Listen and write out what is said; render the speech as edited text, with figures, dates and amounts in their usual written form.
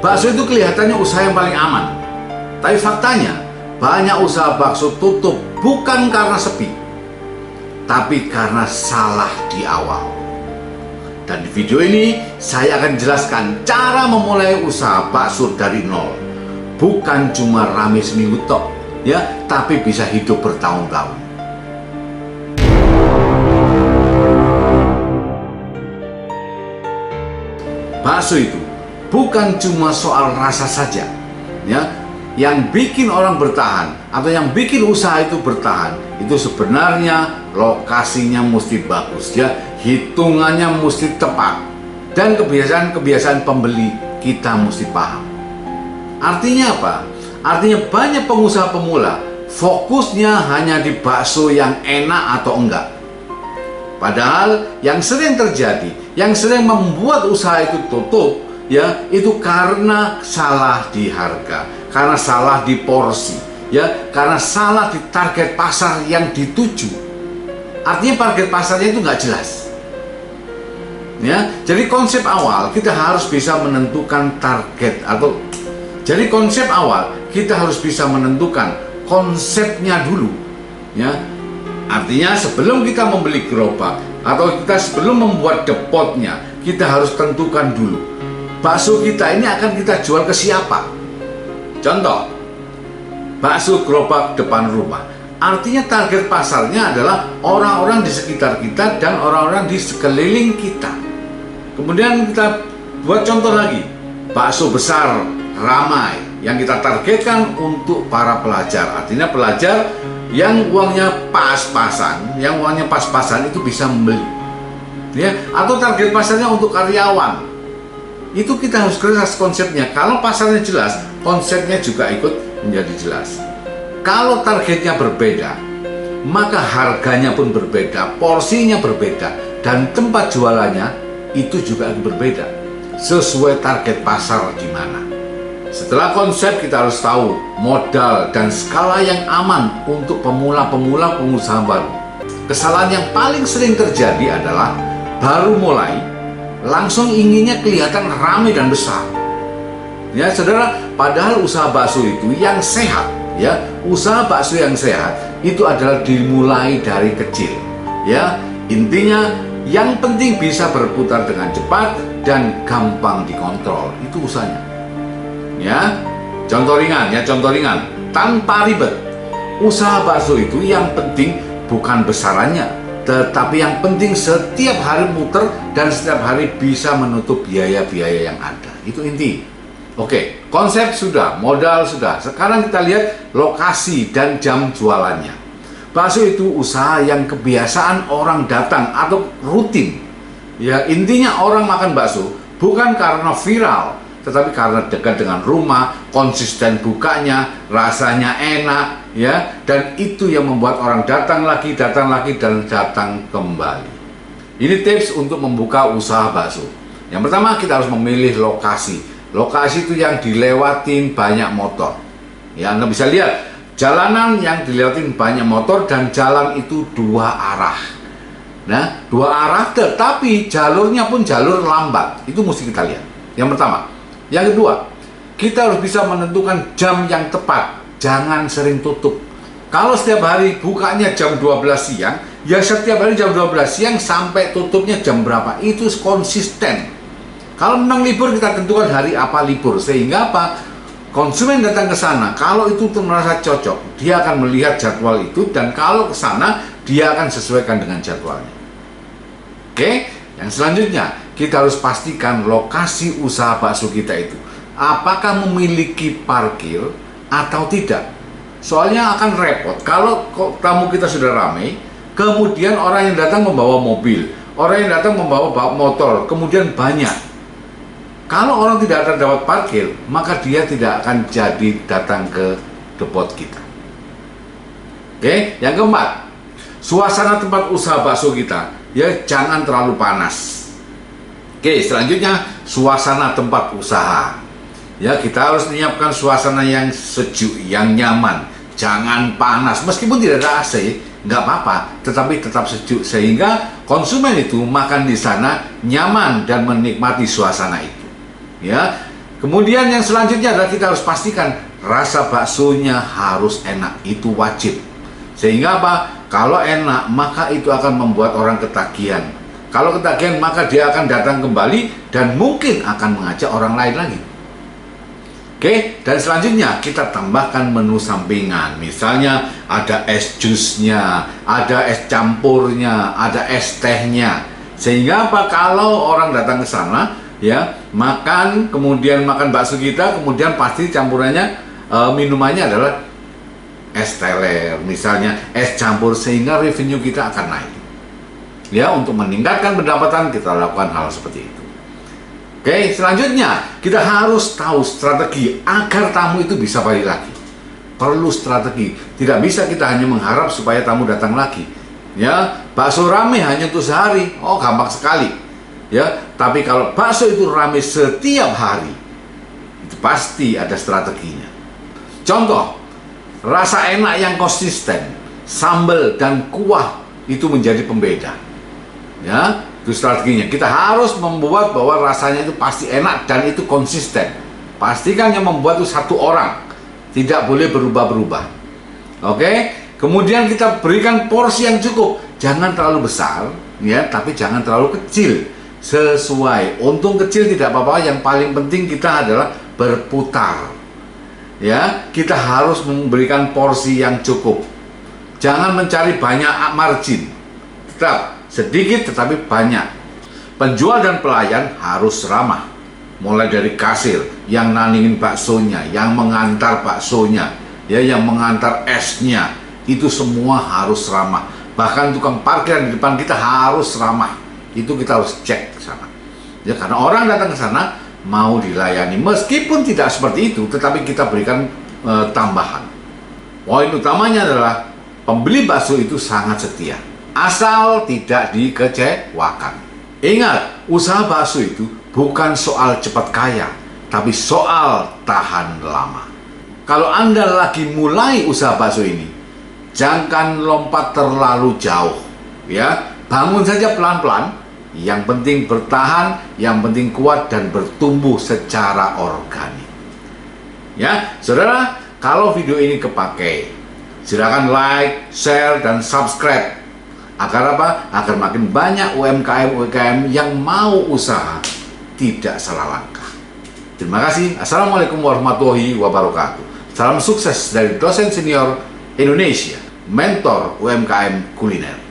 Bakso itu kelihatannya usaha yang paling aman. Tapi faktanya, banyak usaha bakso tutup bukan karena sepi, tapi karena salah di awal. Dan di video ini, saya akan jelaskan cara memulai usaha bakso dari nol. Bukan cuma rame seminggu tok, ya, tapi bisa hidup bertahun-tahun. Bakso itu bukan cuma soal rasa saja, ya. Yang bikin orang bertahan atau yang bikin usaha itu bertahan itu sebenarnya lokasinya mesti bagus, ya, hitungannya mesti tepat, dan kebiasaan-kebiasaan pembeli kita mesti paham. Artinya apa? Artinya banyak pengusaha pemula fokusnya hanya di bakso yang enak atau enggak. Padahal yang sering terjadi, yang sering membuat usaha itu tutup, ya, itu karena salah di harga, karena salah di porsi, ya, karena salah di target pasar yang dituju. Artinya target pasarnya itu nggak jelas, ya. Jadi konsep awal kita harus bisa menentukan target, atau jadi konsep awal kita harus bisa menentukan konsepnya dulu, ya. Artinya sebelum kita membeli gerobak atau kita sebelum membuat depotnya, kita harus tentukan dulu bakso kita ini akan kita jual ke siapa. Contoh, bakso gerobak depan rumah. Artinya target pasarnya adalah orang-orang di sekitar kita dan orang-orang di sekeliling kita. Kemudian kita buat contoh lagi, bakso besar ramai yang kita targetkan untuk para pelajar. Artinya pelajar yang uangnya pas-pasan, itu bisa membeli, ya. Atau target pasarnya untuk karyawan. Itu kita harus keras konsepnya. Kalau pasarnya jelas, konsepnya juga ikut menjadi jelas. Kalau targetnya berbeda, maka harganya pun berbeda, porsinya berbeda, dan tempat jualannya itu juga akan berbeda sesuai target pasar di mana. Setelah konsep, kita harus tahu modal dan skala yang aman untuk pemula-pemula pengusaha baru. Kesalahan yang paling sering terjadi adalah baru mulai langsung inginnya kelihatan ramai dan besar. Ya, saudara, padahal usaha bakso itu yang sehat, ya, usaha bakso yang sehat itu adalah dimulai dari kecil, ya. Intinya yang penting bisa berputar dengan cepat dan gampang dikontrol, itu usahanya. Ya, contoh ringan, tanpa ribet. Usaha bakso itu yang penting bukan besarannya, tetapi yang penting setiap hari muter dan setiap hari bisa menutup biaya-biaya yang ada. Itu inti. Oke, konsep sudah, modal sudah. Sekarang kita lihat lokasi dan jam jualannya. Bakso itu usaha yang kebiasaan orang datang atau rutin. Ya, intinya orang makan bakso bukan karena viral, tetapi karena dekat dengan rumah, konsisten bukanya, rasanya enak, ya, dan itu yang membuat orang datang lagi dan datang kembali. Ini tips untuk membuka usaha bakso. Yang pertama, kita harus memilih lokasi. Lokasi itu yang dilewatin banyak motor. Ya, Anda bisa lihat jalanan yang dilewatin banyak motor dan jalan itu dua arah. Nah, dua arah tetapi jalurnya pun jalur lambat. Itu mesti kita lihat. Yang pertama. Yang kedua, kita harus bisa menentukan jam yang tepat, jangan sering tutup. Kalau setiap hari bukanya jam 12 siang, ya setiap hari jam 12 siang sampai tutupnya jam berapa, itu konsisten. Kalau memang libur, kita tentukan hari apa libur, sehingga apa? Konsumen datang ke sana, kalau itu merasa cocok, dia akan melihat jadwal itu, dan kalau ke sana, dia akan sesuaikan dengan jadwalnya. Oke? Yang selanjutnya, kita harus pastikan lokasi usaha bakso kita itu apakah memiliki parkir atau tidak. Soalnya akan repot kalau tamu kita sudah ramai, kemudian orang yang datang membawa mobil, orang yang datang membawa motor, kemudian banyak. Kalau orang tidak akan dapat parkir, maka dia tidak akan jadi datang ke depot kita. Oke, yang keempat, suasana tempat usaha bakso kita, ya, jangan terlalu panas. Oke, selanjutnya suasana tempat usaha. Ya, kita harus menyiapkan suasana yang sejuk, yang nyaman. Jangan panas, meskipun tidak ada AC, nggak apa-apa, tetapi tetap sejuk sehingga konsumen itu makan di sana nyaman dan menikmati suasana itu. Ya, Kemudian yang selanjutnya adalah kita harus pastikan rasa baksonya harus enak, itu wajib. Sehingga apa? Kalau enak maka itu akan membuat orang ketagihan. Kalau ketagihan maka dia akan datang kembali dan mungkin akan mengajak orang lain lagi. Oke, dan selanjutnya kita tambahkan menu sampingan. Misalnya ada es jusnya, ada es campurnya, ada es tehnya. Sehingga apa? Kalau orang datang ke sana, ya, makan, kemudian makan bakso kita, kemudian pasti campurannya, minumannya adalah es teler, misalnya es campur, sehingga revenue kita akan naik. Ya, untuk meningkatkan pendapatan kita lakukan hal seperti itu. Oke, selanjutnya kita harus tahu strategi agar tamu itu bisa balik lagi. Perlu strategi. Tidak bisa kita hanya mengharap supaya tamu datang lagi. Ya, bakso rame hanya untuk sehari. Oh, gampang sekali. Ya, tapi kalau bakso itu rame setiap hari, itu pasti ada strateginya. Contoh, rasa enak yang konsisten, sambal dan kuah itu menjadi pembeda. Ya, itu strateginya. Kita harus membuat bahwa rasanya itu pasti enak dan itu konsisten. Pastikan yang membuat itu satu orang, tidak boleh berubah-berubah. Oke, kemudian kita berikan porsi yang cukup, jangan terlalu besar, ya, tapi jangan terlalu kecil. Sesuai, untung kecil tidak apa-apa. Yang paling penting kita adalah berputar. Ya, kita harus memberikan porsi yang cukup. Jangan mencari banyak margin. Tetap sedikit tetapi banyak. Penjual dan pelayan harus ramah. Mulai dari kasir yang naningin baksonya, yang mengantar baksonya, ya, yang mengantar esnya, itu semua harus ramah. Bahkan tukang parkir di depan kita harus ramah. Itu kita harus cek ke sana. Ya, karena orang datang ke sana mau dilayani. Meskipun tidak seperti itu, tetapi kita berikan tambahan. Poin utamanya adalah pembeli bakso itu sangat setia. Asal tidak dikecewakan. Ingat, usaha bakso itu bukan soal cepat kaya, tapi soal tahan lama. Kalau Anda lagi mulai usaha bakso ini, jangan lompat terlalu jauh. Ya, bangun saja pelan-pelan. Yang penting bertahan, yang penting kuat dan bertumbuh secara organik. Ya, saudara, kalau video ini kepakai, silakan like, share, dan subscribe. Agar apa? Agar makin banyak UMKM yang mau usaha tidak salah langkah. Terima kasih. Assalamualaikum warahmatullahi wabarakatuh. Salam sukses dari dosen senior Indonesia, mentor UMKM kuliner.